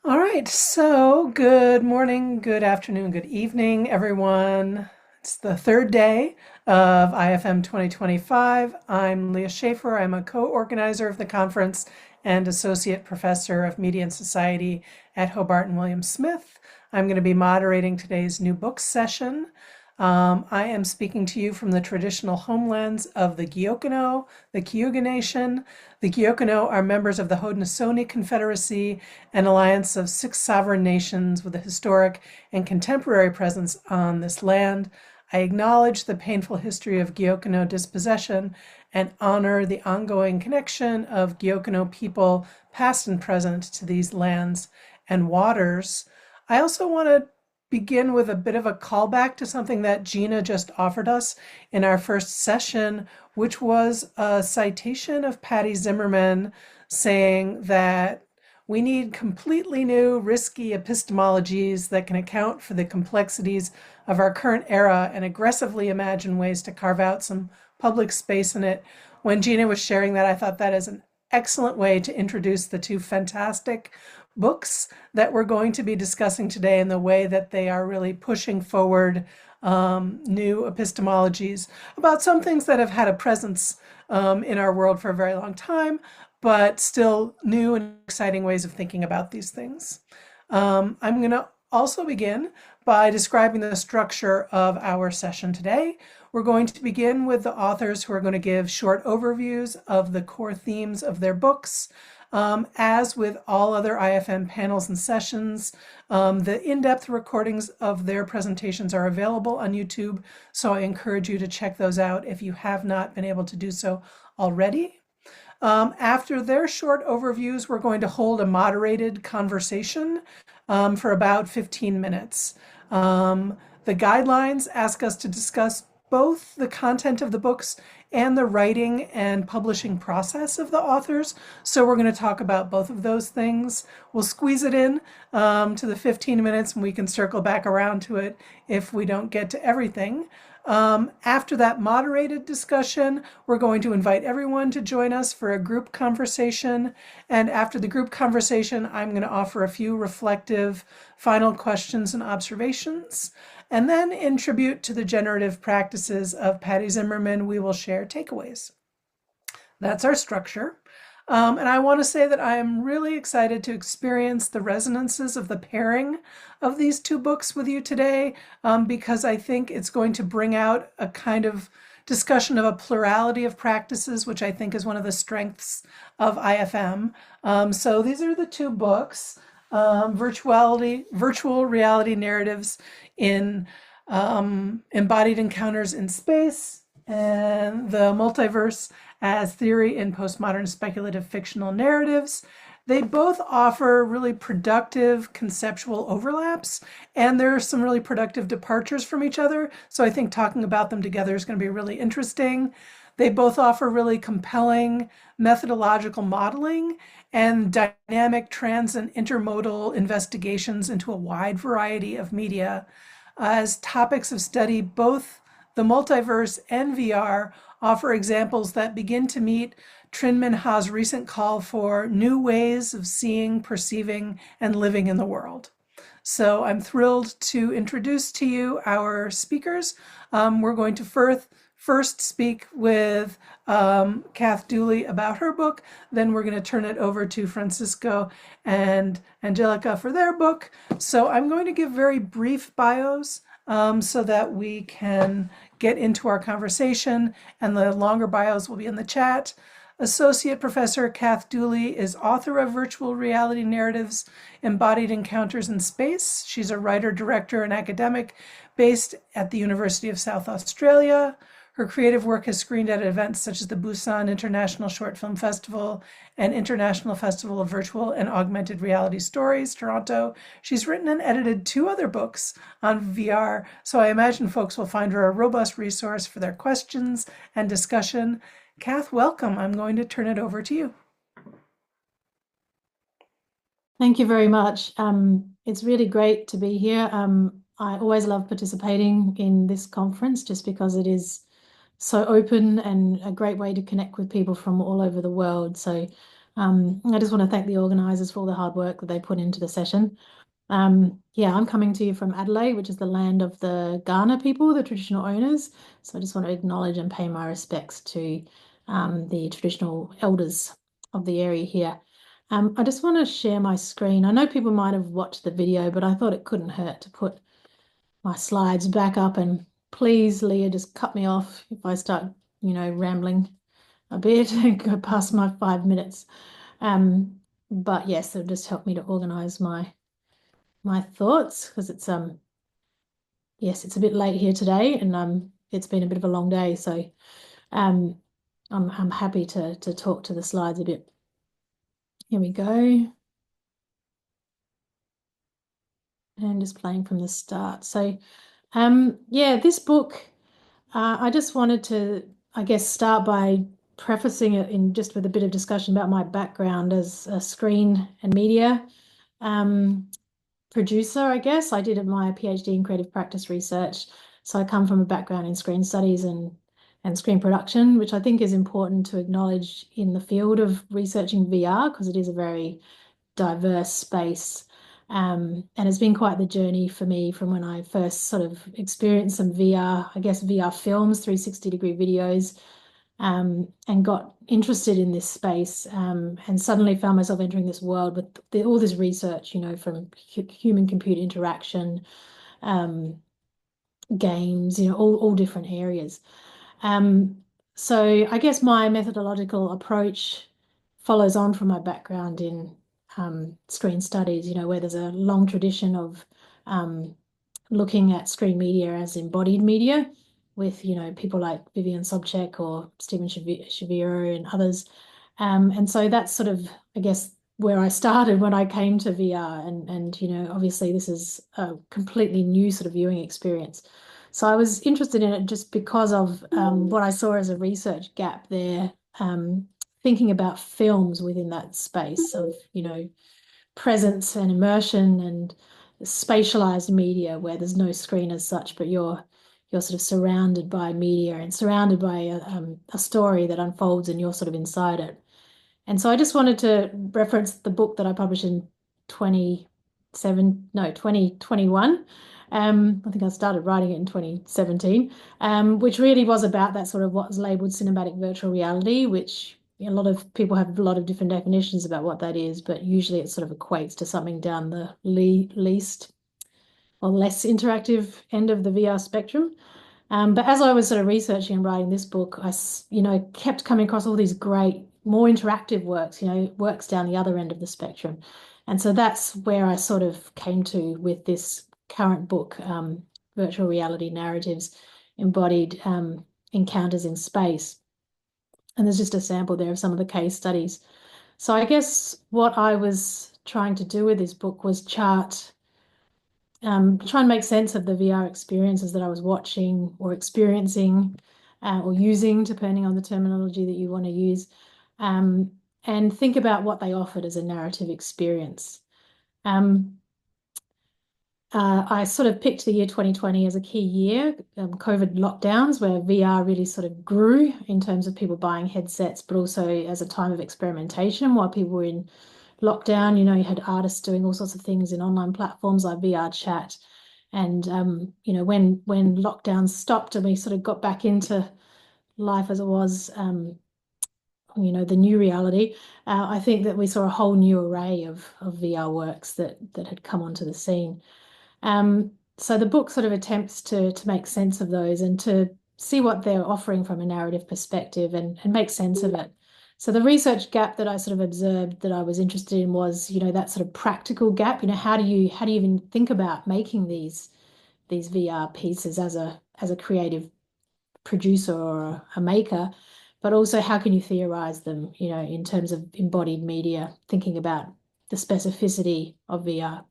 All right, so good morning, good afternoon, good evening, everyone. It's the third day of IFM 2025. I'm Leah Shafer. I'm a co-organizer of the conference and associate professor of media and society at Hobart and William Smith. I'm going to be moderating today's new books session. I am speaking to you from the traditional homelands of the 𝗪𝗘𝗧𝗏, the Cayuga Nation. The 𝗪𝗘𝗧𝗏 are members of the Haudenosaunee Confederacy, an alliance of 6 sovereign nations with a historic and contemporary presence on this land. I acknowledge the painful history of 𝗪𝗘𝗧𝗏 dispossession and honor the ongoing connection of 𝗪𝗘𝗧𝗏 people, past and present, to these lands and waters. I also want to begin with a bit of a callback to something that Gina just offered us in our first session, which was a citation of Patty Zimmerman saying that we need completely new, risky epistemologies that can account for the complexities of our current era and aggressively imagine ways to carve out some public space in it. When Gina was sharing that, I thought that is an excellent way to introduce the two fantastic books that we're going to be discussing today and the way that they are really pushing forward new epistemologies about some things that have had a presence in our world for a very long time, but still new and exciting ways of thinking about these things. I'm going to also begin by describing the structure of our session today. We're going to begin with the authors who are going to give short overviews of the core themes of their books. As with all other IFM panels and sessions, the in-depth recordings of their presentations are available on YouTube, so I encourage you to check those out if you have not been able to do so already. After their short overviews, we're going to hold a moderated conversation for about 15 minutes. The guidelines ask us to discuss both the content of the books and the writing and publishing process of the authors. So we're going to talk about both of those things. We'll squeeze it in to the 15 minutes and we can circle back around to it if we don't get to everything. After that moderated discussion, we're going to invite everyone to join us for a group conversation. And after the group conversation, I'm going to offer a few reflective final questions and observations. And then, in tribute to the generative practices of Patty Zimmerman, we will share takeaways. That's our structure. And I want to say that I am really excited to experience the resonances of the pairing of these two books with you today, because I think it's going to bring out a kind of discussion of a plurality of practices, which I think is one of the strengths of IFM. So these are the two books. Virtual reality narratives in embodied encounters in space, and the multiverse as theory in postmodern speculative fictional narratives. They both offer really productive conceptual overlaps, and there are some really productive departures from each other. So I think talking about them together is going to be really interesting. They both offer really compelling methodological modeling and dynamic trans and intermodal investigations into a wide variety of media. As topics of study, both the multiverse and VR offer examples that begin to meet 𝗠𝗏𝗏𝗧𝗏's recent call for new ways of seeing, perceiving, and living in the world. So I'm thrilled to introduce to you our speakers. We're going to first speak with Kath Dooley about her book. Then we're going to turn it over to Francisco and Angelica for their book. So I'm going to give very brief bios so that we can get into our conversation, and the longer bios will be in the chat. Associate Professor Kath Dooley is author of Virtual Reality Narratives, Embodied Encounters in Space. She's a writer, director, and academic based at the University of South Australia. Her creative work has screened at events such as the Busan International Short Film Festival and International Festival of Virtual and Augmented Reality Stories, Toronto. She's written and edited 2 other books on VR, so I imagine folks will find her a robust resource for their questions and discussion. Kath, welcome. I'm going to turn it over to you. Thank you very much. It's really great to be here. I always love participating in this conference just because it is so open and a great way to connect with people from all over the world. So I just want to thank the organisers for all the hard work that they put into the session. Yeah, I'm coming to you from Adelaide, which is the land of the Kaurna people, the traditional owners. So I just want to acknowledge and pay my respects to the traditional elders of the area here. I just want to share my screen. I know people might have watched the video, but I thought it couldn't hurt to put my slides back up. And please, Leah, just cut me off if I start, rambling a bit and go past my 5 minutes. But yes, it'll just help me to organize my thoughts because yes, it's a bit late here today and it's been a bit of a long day, so um I'm happy to talk to the slides a bit. Here we go. And just playing from the start. So yeah, this book, I just wanted to, I guess, start by prefacing it in just with a bit of discussion about my background as a screen and media producer, I guess. I did my PhD in creative practice research. So I come from a background in screen studies and screen production, which I think is important to acknowledge in the field of researching VR because it is a very diverse space. And it's been quite the journey for me from when I first sort of experienced some VR, I guess VR films, 360-degree videos, and got interested in this space, and suddenly found myself entering this world with all this research, from human-computer interaction, games, all different areas. So I guess my methodological approach follows on from my background in screen studies, where there's a long tradition of looking at screen media as embodied media with, people like Vivian Sobchak or Stephen Shaviro and others. And so that's sort of, I guess, where I started when I came to VR. And obviously this is a completely new sort of viewing experience. So I was interested in it just because of what I saw as a research gap there, thinking about films within that space of, presence and immersion and spatialized media where there's no screen as such, but you're sort of surrounded by media and surrounded by a story that unfolds and you're sort of inside it. And so I just wanted to reference the book that I published in 2021. I think I started writing it in 2017, which really was about that sort of what's labeled cinematic virtual reality, which a lot of people have a lot of different definitions about what that is, but usually it sort of equates to something down the least or less interactive end of the VR spectrum. But as I was sort of researching and writing this book, I, kept coming across all these great, more interactive works, works down the other end of the spectrum. And so that's where I sort of came to with this current book, Virtual Reality Narratives, Embodied Encounters in Space. And there's just a sample there of some of the case studies. So I guess what I was trying to do with this book was try and make sense of the VR experiences that I was watching or experiencing or using, depending on the terminology that you want to use, and think about what they offered as a narrative experience. I sort of picked the year 2020 as a key year, COVID lockdowns, where VR really sort of grew in terms of people buying headsets, but also as a time of experimentation while people were in lockdown. You had artists doing all sorts of things in online platforms like VR chat. And, when lockdowns stopped and we sort of got back into life as it was, the new reality, I think that we saw a whole new array of VR works that had come onto the scene. So the book sort of attempts to make sense of those and to see what they're offering from a narrative perspective and make sense of it. So the research gap that I sort of observed that I was interested in was, that sort of practical gap. How do you even think about making these VR pieces as a creative producer or a maker, but also how can you theorize them, in terms of embodied media, thinking about the specificity of VR.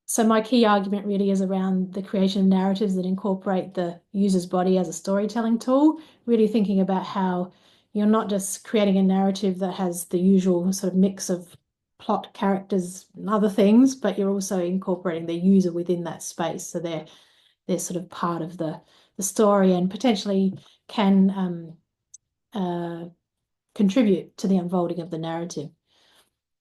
So my key argument really is around the creation of narratives that incorporate the user's body as a storytelling tool, really thinking about how you're not just creating a narrative that has the usual sort of mix of plot, characters, and other things, but you're also incorporating the user within that space. So they're sort of part of the story and potentially can contribute to the unfolding of the narrative.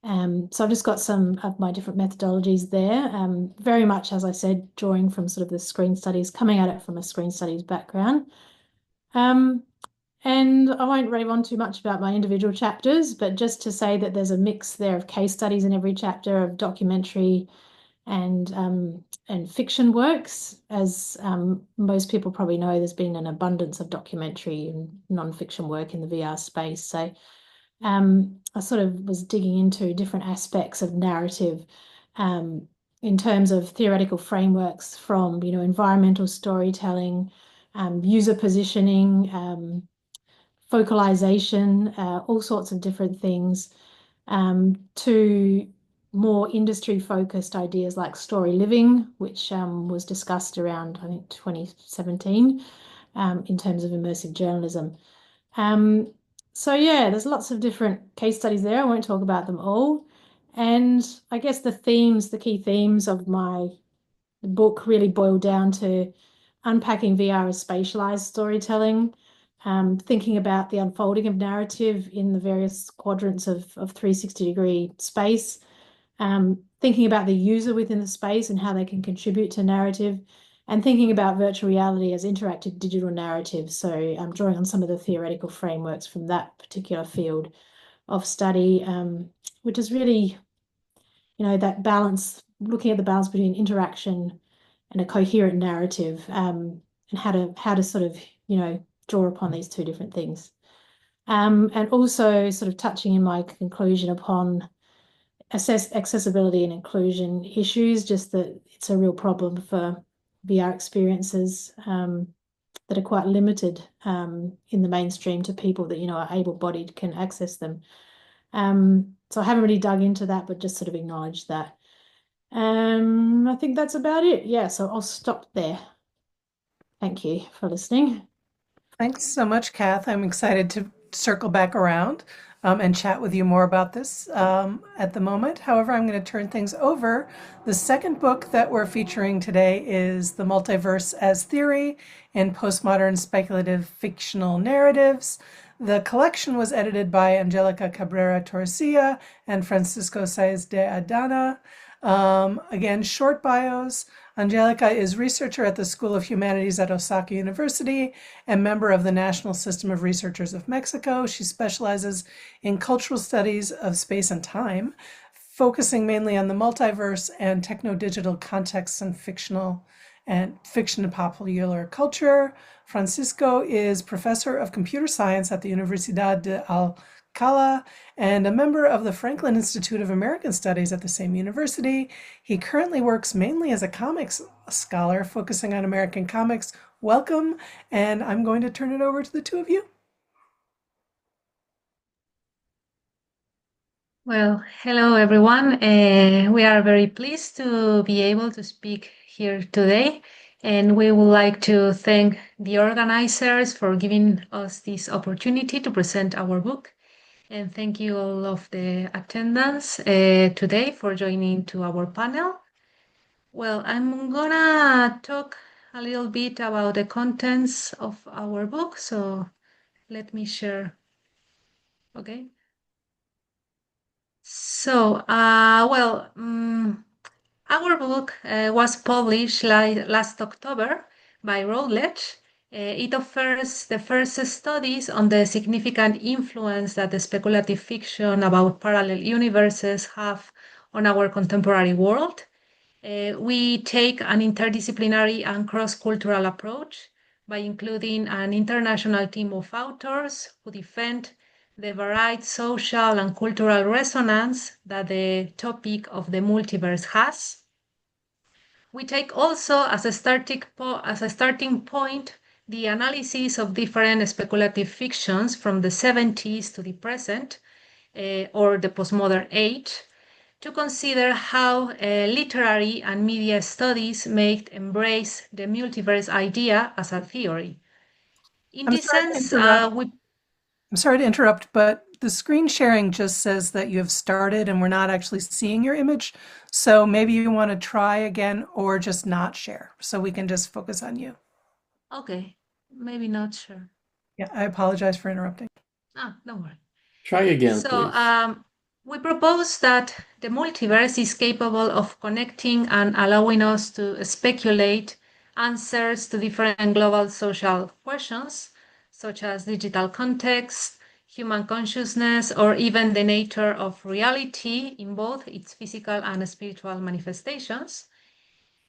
So I've just got some of my different methodologies there, very much, as I said, drawing from sort of the screen studies, coming at it from a screen studies background. And I won't rave on too much about my individual chapters, but just to say that there's a mix there of case studies in every chapter, of documentary and fiction works. As most people probably know, there's been an abundance of documentary and non-fiction work in the VR space. So I sort of was digging into different aspects of narrative in terms of theoretical frameworks from, environmental storytelling, user positioning, focalization, all sorts of different things, to more industry-focused ideas like story living, which was discussed around, I think, 2017 in terms of immersive journalism. So yeah, there's lots of different case studies there. I won't talk about them all. And I guess the key themes of my book really boil down to unpacking VR as spatialized storytelling, thinking about the unfolding of narrative in the various quadrants of 360-degree space, thinking about the user within the space and how they can contribute to narrative, and thinking about virtual reality as interactive digital narrative. So I'm drawing on some of the theoretical frameworks from that particular field of study, which is really, that balance, looking at the balance between interaction and a coherent narrative, and how to sort of, draw upon these two different things. And also sort of touching in my conclusion upon accessibility and inclusion issues, just that it's a real problem for VR experiences that are quite limited in the mainstream to people that, are able-bodied, can access them. So I haven't really dug into that, but just sort of acknowledged that. I think that's about it. Yeah, so I'll stop there. Thank you for listening. Thanks so much, Kath. I'm excited to circle back around and chat with you more about this at the moment. However, I'm going to turn things over. The second book that we're featuring today is The Multiverse as Theory in Postmodern Speculative Fictional Narratives. The collection was edited by Angelica Cabrera TORRECILLA and Francisco Saez de ADANA. Again, short bios. Angelica is researcher at the School of Humanities at Osaka University and member of the National System of Researchers of Mexico. She specializes in cultural studies of space and time, focusing mainly on the multiverse and techno-digital contexts and fiction and popular culture. Francisco is professor of computer science at the Univerdidade de Alcalá and a member of the Franklin Institute of American Studies at the same university. He currently works mainly as a comics scholar, focusing on American comics. Welcome, and I'm going to turn it over to the two of you. Well, hello everyone. We are very pleased to be able to speak here today, and we would like to thank the organizers for giving us this opportunity to present our book. And thank you all of the attendants today for joining to our panel. Well, I'm gonna talk a little bit about the contents of our book, so let me share. Okay. So, our book was published last October by Routledge. It offers the first studies on the significant influence that the speculative fiction about parallel universes have on our contemporary world. We take an interdisciplinary and cross-cultural approach by including an international team of authors who defend the varied social and cultural resonance that the topic of the multiverse has. We take also as a starting point the analysis of different speculative fictions from the 70s to the present, or the postmodern age, to consider how literary and media studies may embrace the multiverse idea as a theory. In this sense, I'm sorry to interrupt, but the screen sharing just says that you have started and we're not actually seeing your image. So maybe you want to try again or just not share so we can just focus on you. Okay, maybe not sure. Yeah, I apologize for interrupting. Don't worry. Try again, So please. we propose that the multiverse is capable of connecting and allowing us to speculate answers to different global social questions, such as digital context, human consciousness, or even the nature of reality in both its physical and spiritual manifestations.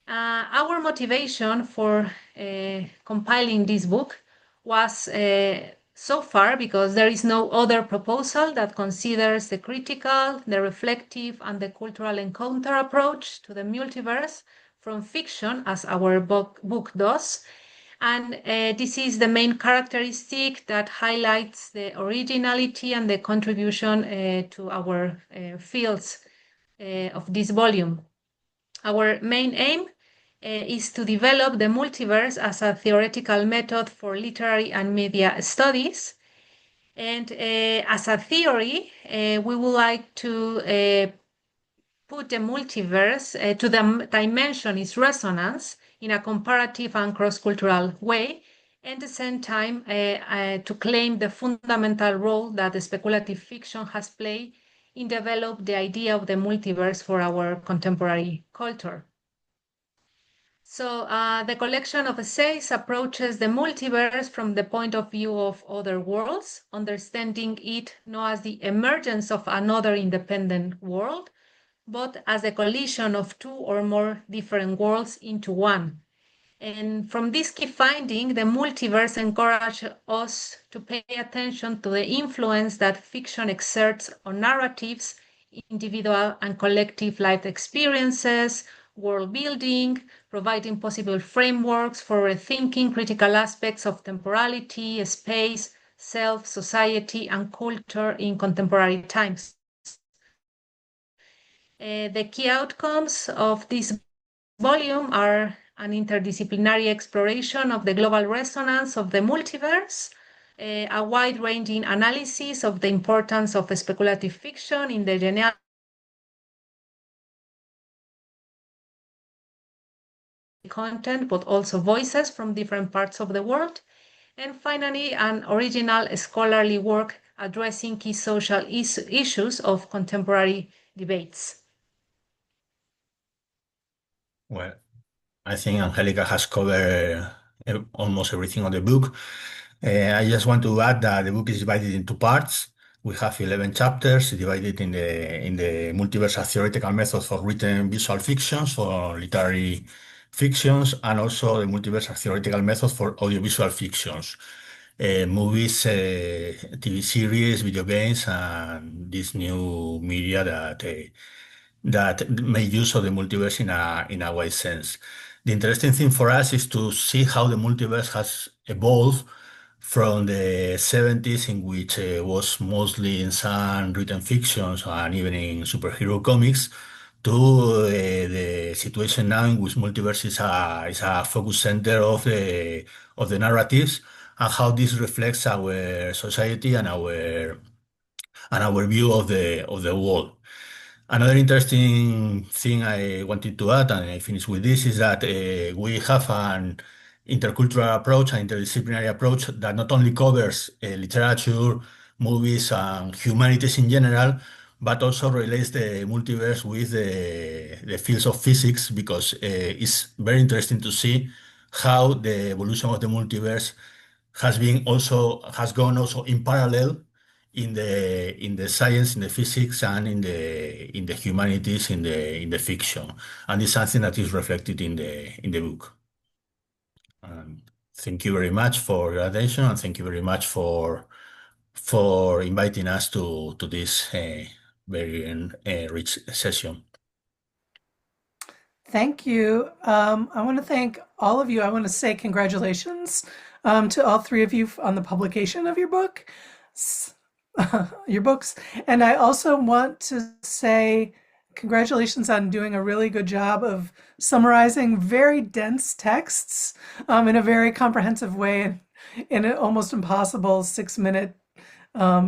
Our motivation for compiling this book was so far because there is no other proposal that considers the critical, the reflective, and the cultural encounter approach to the multiverse from fiction as our book does. And this is the main characteristic that highlights the originality and the contribution to our fields of this volume. Our main aim is to develop the multiverse as a theoretical method for literary and media studies. And as a theory, we would like to put the multiverse to the dimension its resonance in a comparative and cross-cultural way, and at the same time to claim the fundamental role that the speculative fiction has played in develop the idea of the multiverse for our contemporary culture. So the collection of essays approaches the multiverse from the point of view of other worlds, understanding it not as the emergence of another independent world, but as a collision of two or more different worlds into one. And from this key finding, the multiverse encourages us to pay attention to the influence that fiction exerts on narratives, individual and collective life experiences, world building, providing possible frameworks for rethinking critical aspects of temporality, space, self, society, and culture in contemporary times. The key outcomes of this volume are an interdisciplinary exploration of the global resonance of the multiverse, a wide-ranging analysis of the importance of speculative fiction in the genealogy content, but also voices from different parts of the world. And finally, an original scholarly work addressing key social issues of contemporary debates. Well, I think Angelica has covered almost everything on the book. I just want to add that the book is divided into parts. We have 11 chapters divided in the multiverse as theoretical method for written visual fictions, for literary fictions, and also the multiverse as theoretical method for audiovisual fictions, movies, TV series, video games, and this new media that make use of the multiverse in a wide sense. The interesting thing for us is to see how the multiverse has evolved from the 70s, in which it was mostly in some written fictions and even in superhero comics, to the situation now in which multiverse is a focus center of the narratives, and how this reflects our society and our view of the world. Another interesting thing I wanted to add, and I finish with this, is that we have an intercultural approach, an interdisciplinary approach that not only covers literature, movies, and humanities in general, but also relates the multiverse with the fields of physics, because it's very interesting to see how the evolution of the multiverse has gone also in parallel in the science, in the physics, and in the humanities, in the fiction, and it's something that is reflected in the book. Thank you very much for your attention, and thank you very much for inviting us to this very rich session. Thank you. I want to thank all of you. I want to say congratulations to all three of you on the publication of your book. Your books. And I also want to say congratulations on doing a really good job of summarizing very dense texts in a very comprehensive way in an almost impossible 6-minute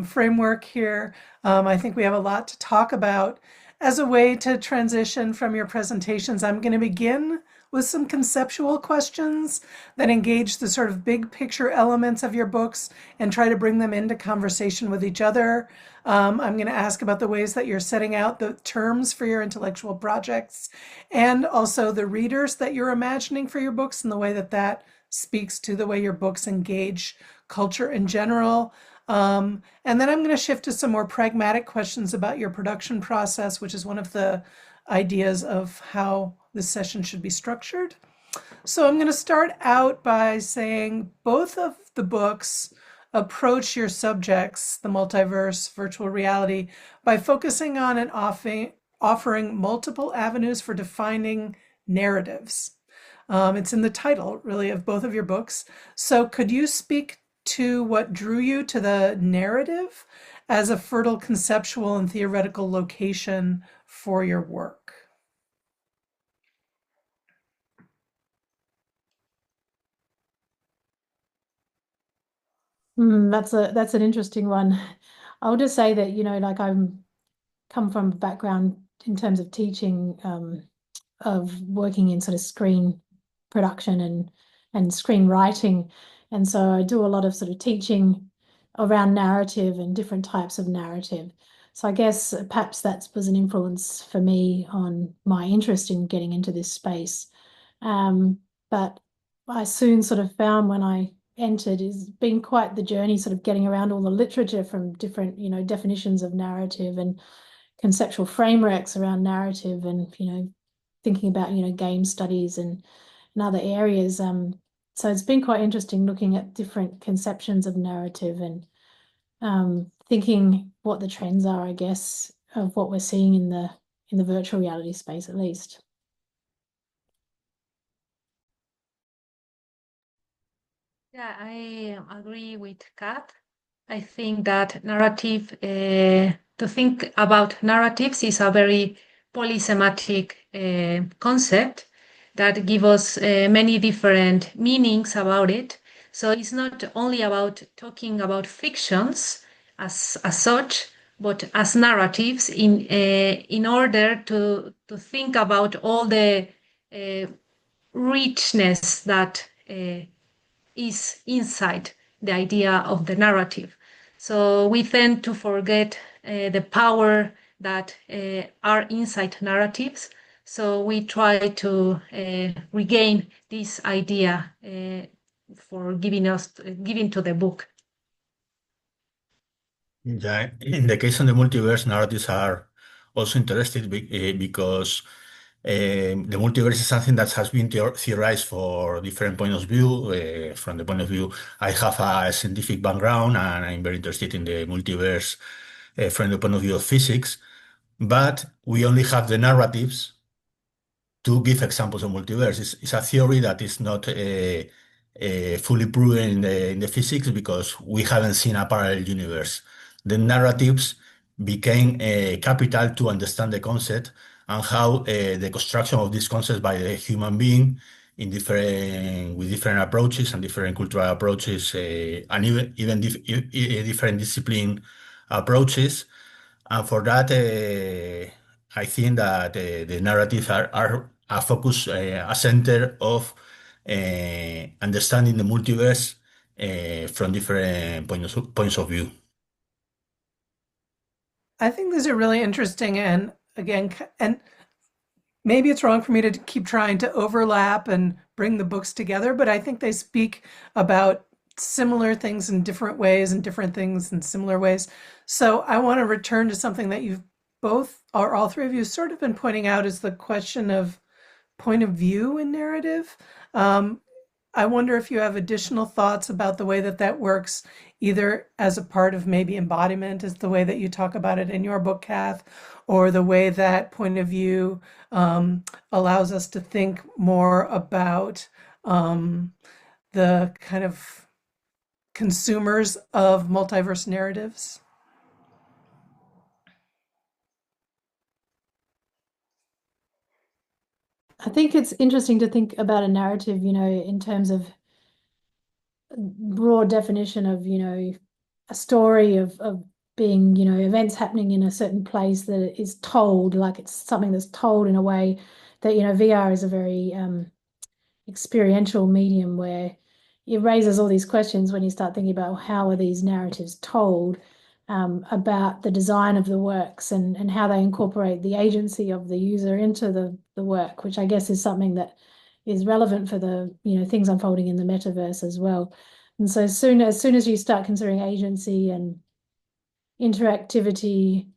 framework here. I think we have a lot to talk about. As a way to transition from your presentations, I'm going to begin with some conceptual questions that engage the sort of big picture elements of your books and try to bring them into conversation with each other. I'm going to ask about the ways that you're setting out the terms for your intellectual projects and also the readers that you're imagining for your books and the way that that speaks to the way your books engage culture in general. And then I'm going to shift to some more pragmatic questions about your production process, which is one of the ideas of how this session should be structured. So I'm going to start out by saying both of the books approach your subjects, the multiverse, virtual reality, by focusing on and offering multiple avenues for defining narratives. It's in the title, really, of both of your books. So could you speak to what drew you to the narrative as a fertile conceptual and theoretical location for your work? That's an interesting one. I'll just say that, like I'm come from a background in terms of teaching, of working in sort of screen production and screenwriting. And so I do a lot of sort of teaching around narrative and different types of narrative. So I guess perhaps that was an influence for me on my interest in getting into this space. But I soon sort of found when I entered has been quite the journey, sort of getting around all the literature from different, definitions of narrative and conceptual frameworks around narrative and, thinking about, game studies and other areas. So it's been quite interesting looking at different conceptions of narrative and thinking what the trends are, I guess, of what we're seeing in the virtual reality space, at least. Yeah, I agree with Kath. I think that narrative, to think about narratives is a very polysematic concept that give us many different meanings about it. So it's not only about talking about fictions as such, but as narratives in order to think about all the richness that is inside the idea of the narrative. So we tend to forget the power that are inside narratives. So we try to regain this idea for giving to the book. Yeah, in the case of the multiverse, narratives are also interested because the multiverse is something that has been theorized for different points of view. From the point of view, I have a scientific background and I'm very interested in the multiverse from the point of view of physics. But we only have the narratives to give examples of multiverse. It's a theory that is not fully proven in the physics because we haven't seen a parallel universe. The narratives became capital to understand the concept and how the construction of these concepts by the human being with different approaches and different cultural approaches and even different discipline approaches. And for that, I think that the narratives are a focus, a center of understanding the multiverse from different points of view. I think these are really interesting, and again, and maybe it's wrong for me to keep trying to overlap and bring the books together, but I think they speak about similar things in different ways and different things in similar ways. So I want to return to something that you've both, or all three of you, sort of been pointing out, is the question of point of view in narrative. I wonder if you have additional thoughts about the way that that works, either as a part of maybe embodiment, is the way that you talk about it in your book, Kath, or the way that point of view allows us to think more about the kind of consumers of multiverse narratives. I think it's interesting to think about a narrative, in terms of broad definition of, a story of being, events happening in a certain place that is told, like it's something that's told in a way that, VR is a very experiential medium where it raises all these questions when you start thinking about how are these narratives told, about the design of the works and how they incorporate the agency of the user into the work, which I guess is something that is relevant for the things unfolding in the metaverse as well. And so as soon as you start considering agency and interactivity,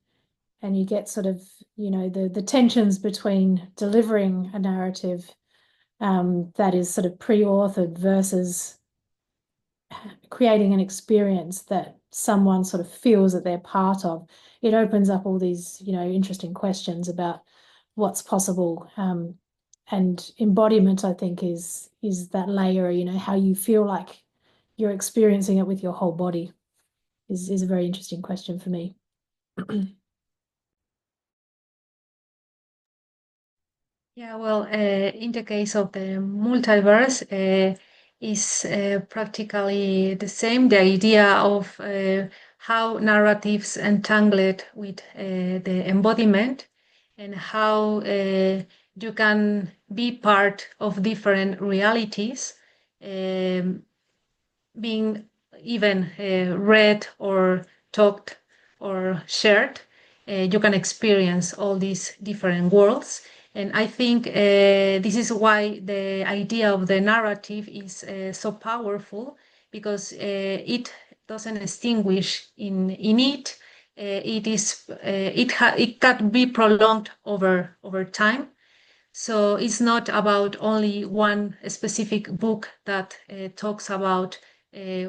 and you get sort of the tensions between delivering a narrative that is sort of pre-authored versus creating an experience that someone sort of feels that they're part of, it opens up all these interesting questions about what's possible. And embodiment, I think, is that layer, how you feel like you're experiencing it with your whole body is a very interesting question for me. Yeah, well, in the case of the multiverse, is practically the same. The idea of how narratives entangled with the embodiment and how you can be part of different realities, being even read or talked or shared. You can experience all these different worlds. And I think this is why the idea of the narrative is so powerful, because it doesn't distinguish in it. It can be prolonged over time. So it's not about only one specific book that talks about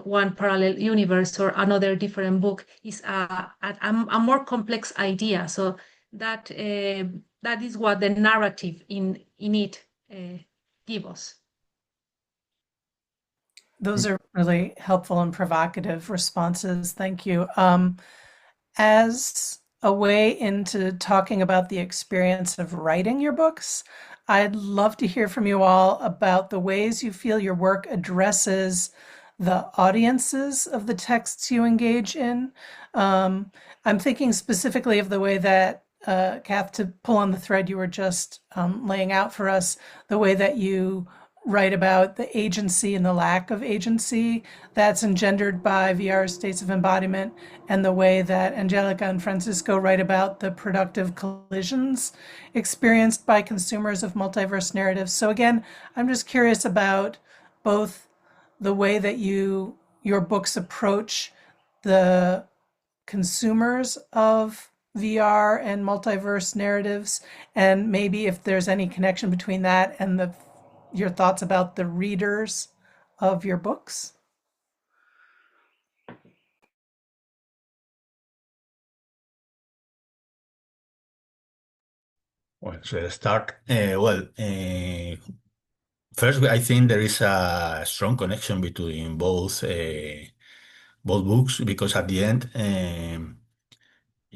one parallel universe or another different book. It's a more complex idea. So that is what the narrative in it gives us. Those are really helpful and provocative responses. Thank you. As a way into talking about the experience of writing your books, I'd love to hear from you all about the ways you feel your work addresses the audiences of the texts you engage in. I'm thinking specifically of the way that, Kath, to pull on the thread you were just laying out for us, the way that you write about the agency and the lack of agency that's engendered by VR states of embodiment, and the way that Angelica and Francisco write about the productive collisions experienced by consumers of multiverse narratives. So again, I'm just curious about both the way that your books approach the consumers of VR and multiverse narratives, and maybe if there's any connection between that and your thoughts about the readers of your books. Well, so let's start. First, I think there is a strong connection between both books, because at the end,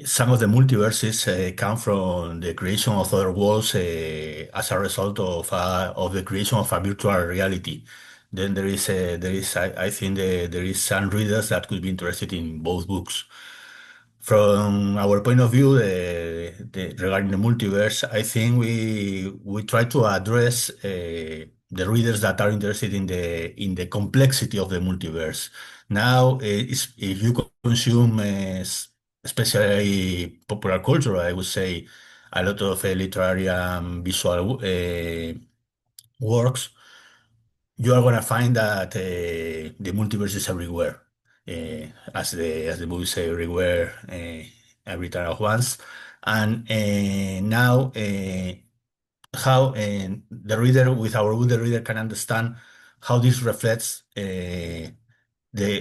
some of the multiverses come from the creation of other worlds as a result of the creation of a virtual reality. Then I think there is some readers that could be interested in both books. From our point of view, regarding the multiverse, I think we try to address the readers that are interested in the complexity of the multiverse. Now, if you consume especially popular culture, I would say a lot of literary and visual works, you are gonna find that the multiverse is everywhere, as the movie say, everywhere, every time at once. And now, how the reader can understand how this reflects the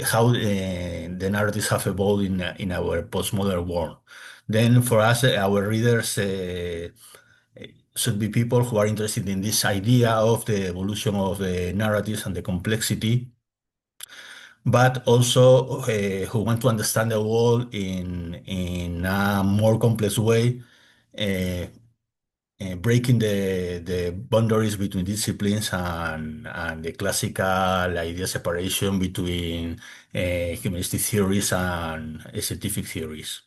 how the narratives have evolved in our postmodern world. Then, for us, our readers should be people who are interested in this idea of the evolution of the narratives and the complexity, but also who want to understand the world in a more complex way, uh, breaking the boundaries between disciplines and the classical idea separation between humanistic theories and scientific theories.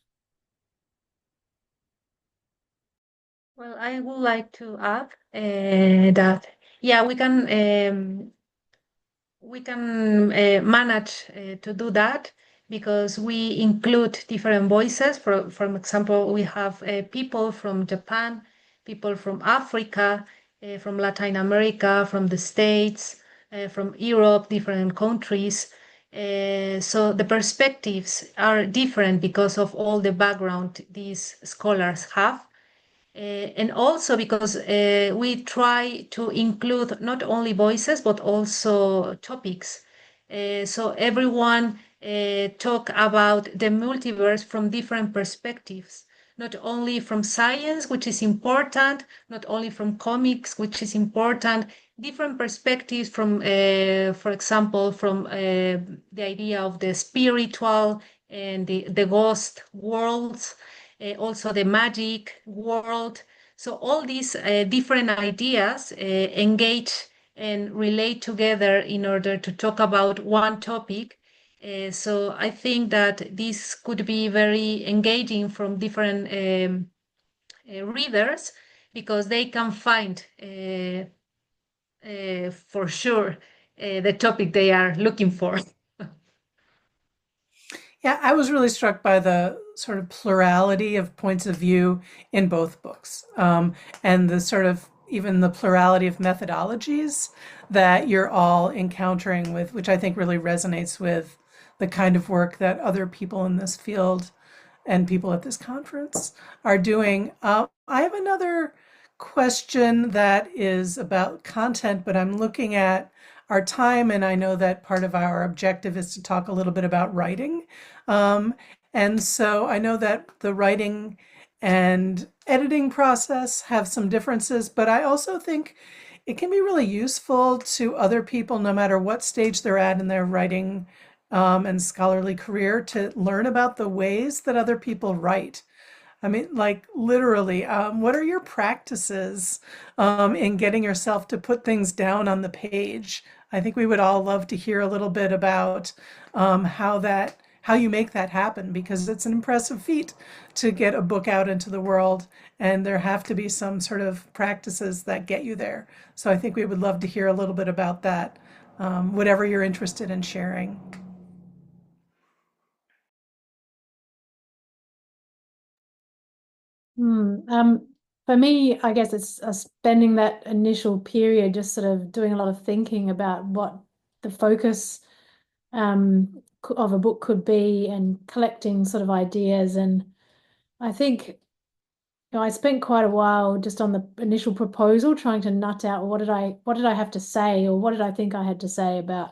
Well, I would like to add that Yeah, we can manage to do that because we include different voices. For example, we have people from Japan, people from Africa, from Latin America, from the States, from Europe, different countries. So the perspectives are different because of all the background these scholars have. And also because we try to include not only voices but also topics. So everyone talk about the multiverse from different perspectives, not only from science, which is important, not only from comics, which is important, different perspectives from, for example, from the idea of the spiritual and the ghost worlds, also the magic world. So all these different ideas engage and relate together in order to talk about one topic. So I think that this could be very engaging from different readers because they can find for sure the topic they are looking for. Yeah, I was really struck by the sort of plurality of points of view in both books, and the sort of even the plurality of methodologies that you're all encountering with, which I think really resonates with the kind of work that other people in this field and people at this conference are doing. I have another question that is about content, but I'm looking at our time, and I know that part of our objective is to talk a little bit about writing. Um, and so I know that the writing and editing process have some differences, but I also think it can be really useful to other people, no matter what stage they're at in their writing and scholarly career, to learn about the ways that other people write. I mean, like literally, what are your practices in getting yourself to put things down on the page? I think we would all love to hear a little bit about how you make that happen, because it's an impressive feat to get a book out into the world, and there have to be some sort of practices that get you there. So I think we would love to hear a little bit about that, whatever you're interested in sharing. For me, I guess it's spending that initial period just sort of doing a lot of thinking about what the focus of a book could be, and collecting sort of ideas. And I think I spent quite a while just on the initial proposal trying to nut out what did I have to say, or what did I think I had to say about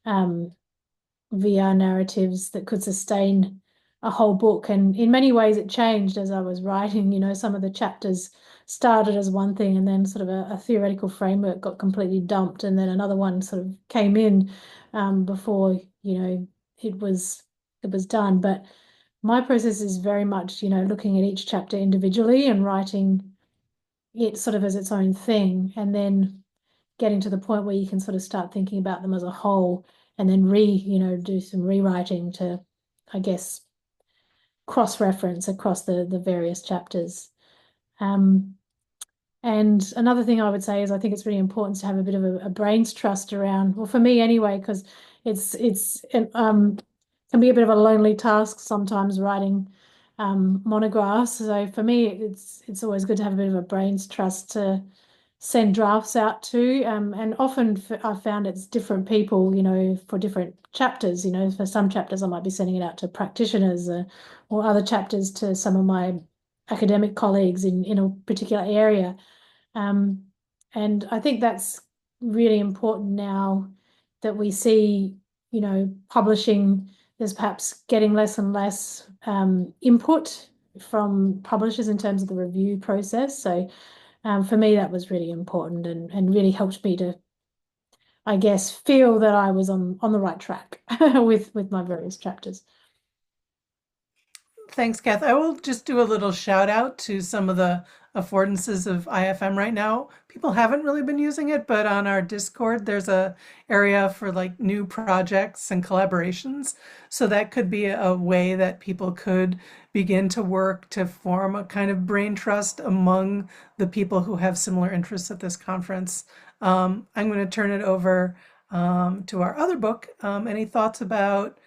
VR narratives that could sustain a whole book. And in many ways it changed as I was writing. Some of the chapters started as one thing, and then sort of a theoretical framework got completely dumped, and then another one sort of came in before it was done. But my process is very much looking at each chapter individually and writing it sort of as its own thing, and then getting to the point where you can sort of start thinking about them as a whole, and then do some rewriting to, I guess, cross-reference across the various chapters. And another thing I would say is I think it's really important to have a bit of a brains trust around, well, for me anyway, because it can be a bit of a lonely task sometimes writing monographs. So for me, it's always good to have a bit of a brains trust to send drafts out to, and often I've found it's different people, for different chapters. For some chapters I might be sending it out to practitioners, or other chapters to some of my academic colleagues in a particular area. And I think that's really important now that we see, publishing, there's perhaps getting less and less input from publishers in terms of the review process. So for me, that was really important, and really helped me to, I guess, feel that I was on the right track with my various chapters. Thanks, Kath. I will just do a little shout out to some of the affordances of IFM right now. People haven't really been using it, but on our Discord, there's a area for like new projects and collaborations. So that could be a way that people could begin to work to form a kind of brain trust among the people who have similar interests at this conference. I'm going to turn it over to our other book. Any thoughts about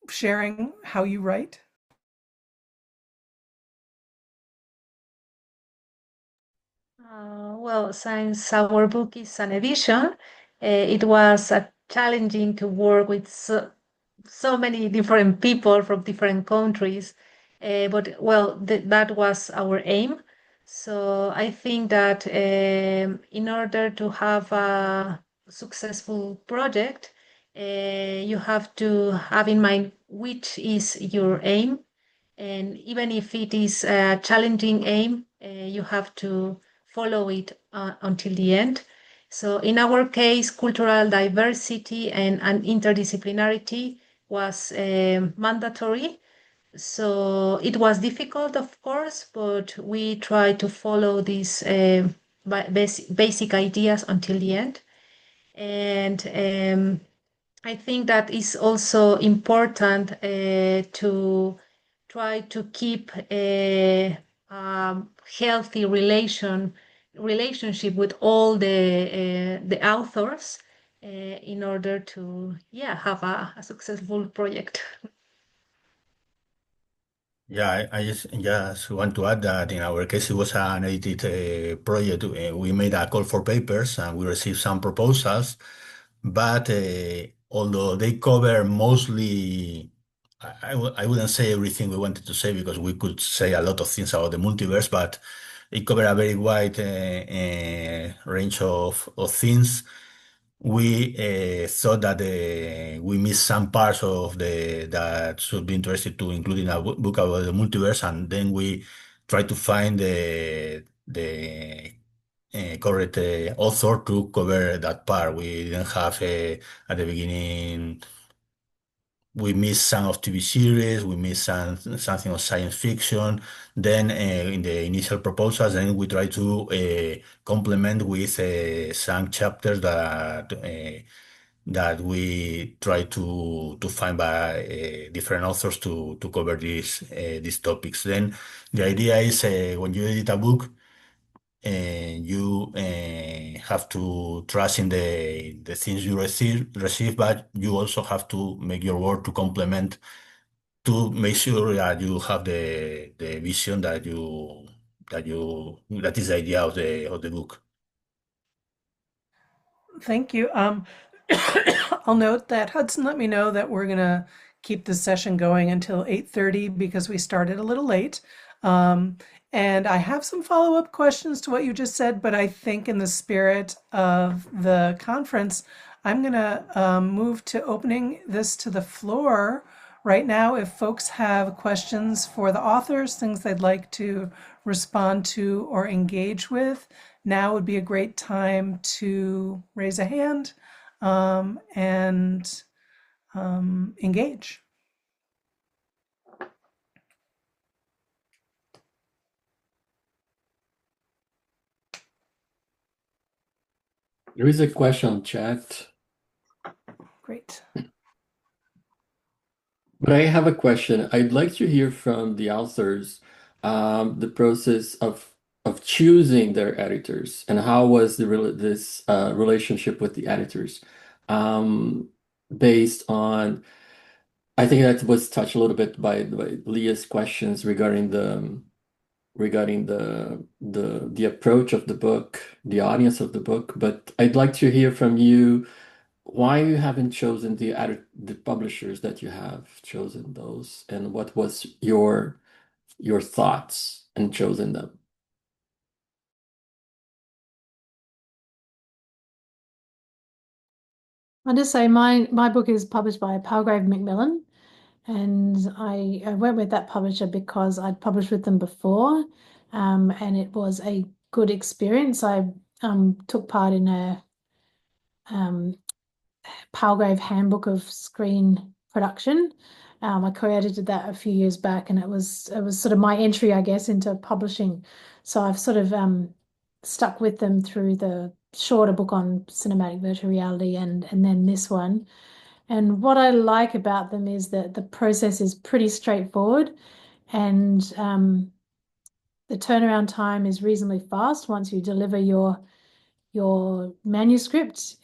sharing how you write? Well, since our book is an edition, it was challenging to work with so many different people from different countries. But well, that was our aim. So I think that in order to have a successful project, you have to have in mind which is your aim. And even if it is a challenging aim, you have to follow it until the end. So in our case, cultural diversity and interdisciplinarity was mandatory. So it was difficult, of course, but we tried to follow these basic ideas until the end. And I think that is also important to try to keep a healthy relationship with all the authors in order to have a successful project. Yeah, I just want to add that in our case, it was an edited project. We made a call for papers and we received some proposals, but although they cover mostly, I wouldn't say everything we wanted to say because we could say a lot of things about the multiverse, but it covered a very wide range of things. We thought that we missed some parts of the that should be interested to include in a book about the multiverse, and then we tried to find the correct author to cover that part. We didn't have at the beginning. We missed some of TV series, we missed something of science fiction. Then in the initial proposals, then we try to complement with some chapters that we try to find by different authors to cover these topics. Then the idea is when you edit a book, you have to trust in the things you receive, but you also have to make your work to complement to make sure that you have the vision that is the idea of the book. Thank you. I'll note that Hudson let me know that we're gonna keep this session going until 8:30 because we started a little late. And I have some follow-up questions to what you just said, but I think in the spirit of the conference, I'm gonna move to opening this to the floor right now. If folks have questions for the authors, things they'd like to respond to or engage with, now would be a great time to raise a hand and engage. There is a question on chat. Great. But I have a question. I'd like to hear from the authors the process of choosing their editors and how was this relationship with the editors based on. I think that was touched a little bit by Leah's questions regarding the approach of the book, the audience of the book. But I'd like to hear from you why you haven't chosen the publishers that you have chosen those, and what was your thoughts in choosing them. I'll just say my book is published by Palgrave Macmillan, and I went with that publisher because I'd published with them before, and it was a good experience. I took part in a Palgrave Handbook of Screen Production, I co-edited that a few years back, and it was sort of my entry, I guess, into publishing. So I've sort of stuck with them through the shorter book on cinematic virtual reality and then this one. And what I like about them is that the process is pretty straightforward, and the turnaround time is reasonably fast once you deliver your manuscript.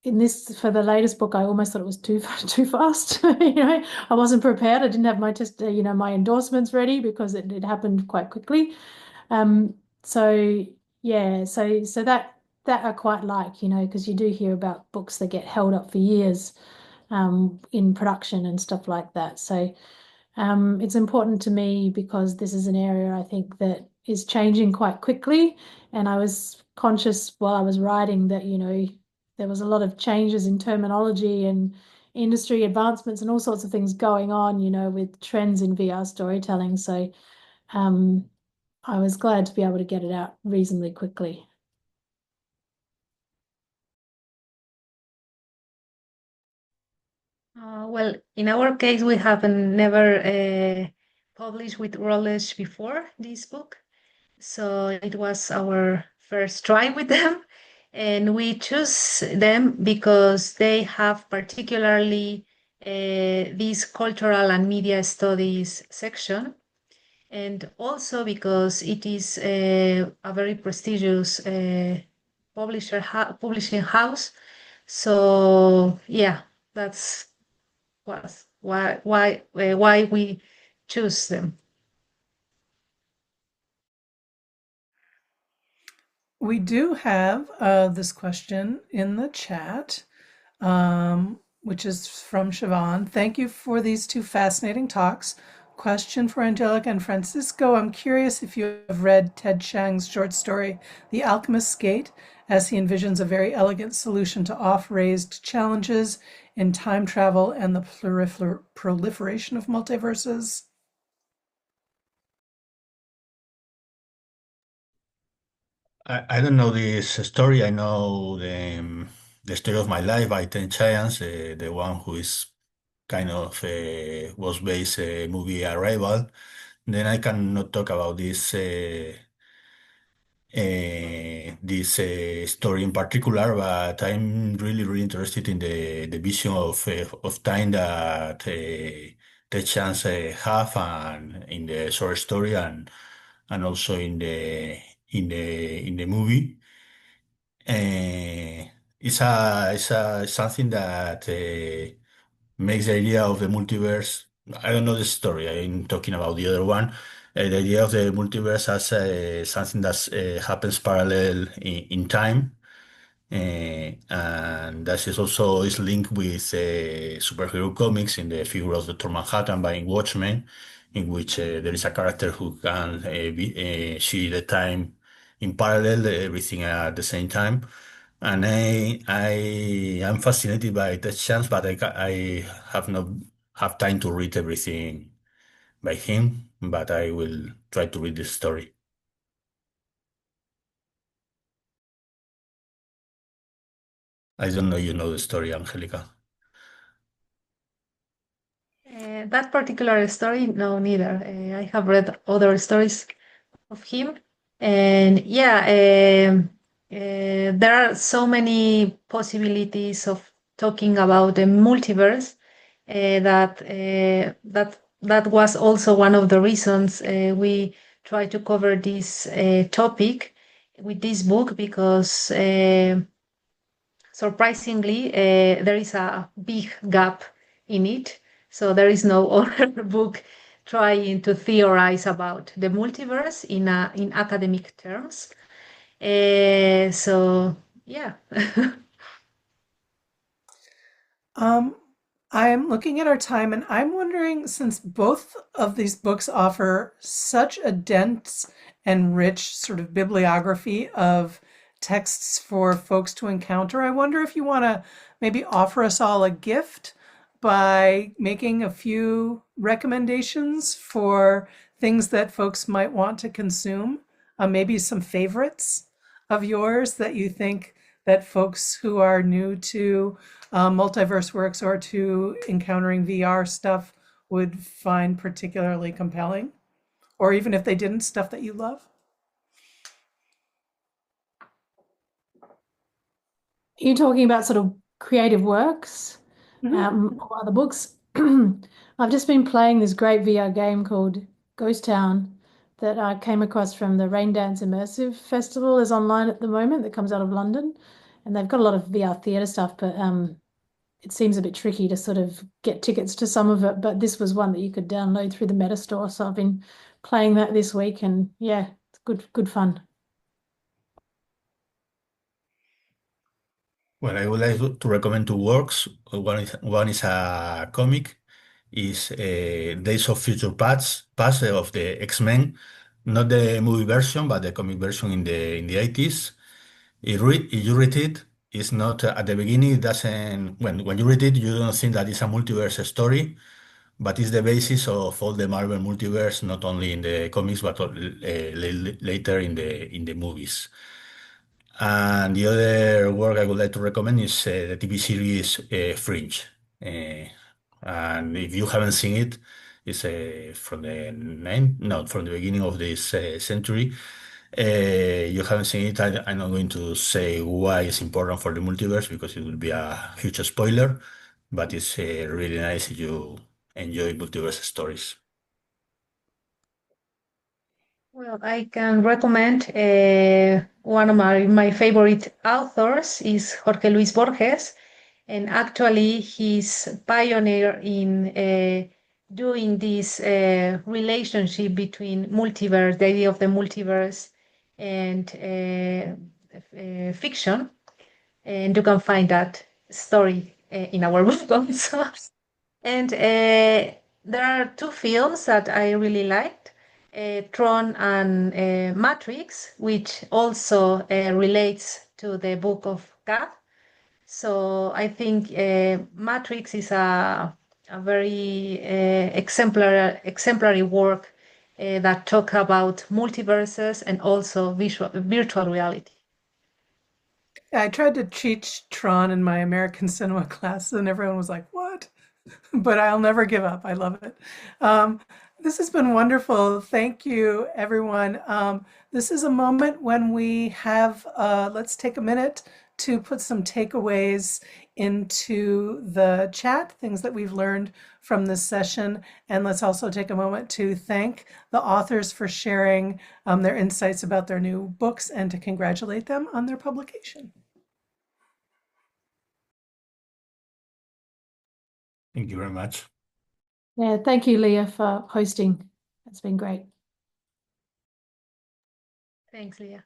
In this, for the latest book, I almost thought it was too fast. I wasn't prepared. I didn't have my my endorsements ready because it happened quite quickly. So yeah, so that I quite like, because you do hear about books that get held up for years in production and stuff like that. So it's important to me because this is an area I think that is changing quite quickly. And I was conscious while I was writing that, there was a lot of changes in terminology and industry advancements and all sorts of things going on, with trends in VR storytelling. So I was glad to be able to get it out reasonably quickly. Well, in our case, we have never published with Routledge before this book. So it was our first try with them. And we choose them because they have particularly this cultural and media studies section. And also because it is a very prestigious publishing house. So yeah, that's was why we choose them. We do have this question in the chat, which is from Siobhan. Thank you for these two fascinating talks. Question for Angelica and Francisco. I'm curious if you have read Ted Chiang's short story, The Alchemist's Gate, as he envisions a very elegant solution to oft-raised challenges in time travel and the proliferation of multiverses. I don't know this story. I know the story of my life by Ten Giants, the one who is kind of was based movie Arrival. Then I cannot talk about this story in particular, but I'm really interested in the vision of time that the chance have and in the short story and also in the movie. It's something that makes the idea of the multiverse. I don't know the story. I'm talking about the other one. The idea of the multiverse as something that happens parallel in time, and that is also is linked with superhero comics in the figure of Dr. Manhattan by Watchmen, in which there is a character who can see the time in parallel, everything at the same time. And I am fascinated by that chance, but I have not have time to read everything by him, but I will try to read the story. I don't know you know the story, Angelica. That particular story, no, neither. I have read other stories of him, and yeah, there are so many possibilities of talking about the multiverse that was also one of the reasons we try to cover this topic with this book because surprisingly there is a big gap in it. So there is no other book trying to theorize about the multiverse in academic terms. So yeah. I'm looking at our time and I'm wondering, since both of these books offer such a dense and rich sort of bibliography of texts for folks to encounter, I wonder if you want to maybe offer us all a gift by making a few recommendations for things that folks might want to consume, maybe some favorites of yours that you think that folks who are new to multiverse works or to encountering VR stuff would find particularly compelling? Or even if they didn't, stuff that you love? You're talking about sort of creative works, or other books. I've just been playing this great VR game called Ghost Town that I came across from the Raindance Immersive Festival. Is online at the moment, that comes out of London, and they've got a lot of VR theatre stuff, but it seems a bit tricky to sort of get tickets to some of it. But this was one that you could download through the Meta Store, so I've been playing that this week, and yeah, it's good fun. Well, I would like to recommend two works. One is a comic, is Days of Future Past of the X-Men, not the movie version, but the comic version in the 80s. If you read it, it's not at the beginning. It doesn't. When you read it, you don't think that it's a multiverse story, but it's the basis of all the Marvel multiverse, not only in the comics, but later in the movies. And the other work I would like to recommend is the TV series Fringe. And if you haven't seen it, it's from the no, from the beginning of this century. You haven't seen it. I'm not going to say why it's important for the multiverse because it would be a huge spoiler, but it's really nice if you enjoy multiverse stories. Well, I can recommend one of my favorite authors is Jorge Luis Borges, and actually he's pioneer in doing this relationship between multiverse, the idea of the multiverse, and fiction, and you can find that story in our book also. And there are two films that I really liked, Tron and Matrix, which also relates to the book of Kath. So I think Matrix is a very exemplary work that talk about multiverses and also virtual reality. I tried to teach Tron in my American cinema class, and everyone was like, "What?" But I'll never give up. I love it. This has been wonderful. Thank you, everyone. This is a moment when we have, let's take a minute to put some takeaways into the chat, things that we've learned from this session. And let's also take a moment to thank the authors for sharing their insights about their new books and to congratulate them on their publication. Thank you very much. Yeah, thank you, Leah, for hosting. It's been great. Thanks, Leah.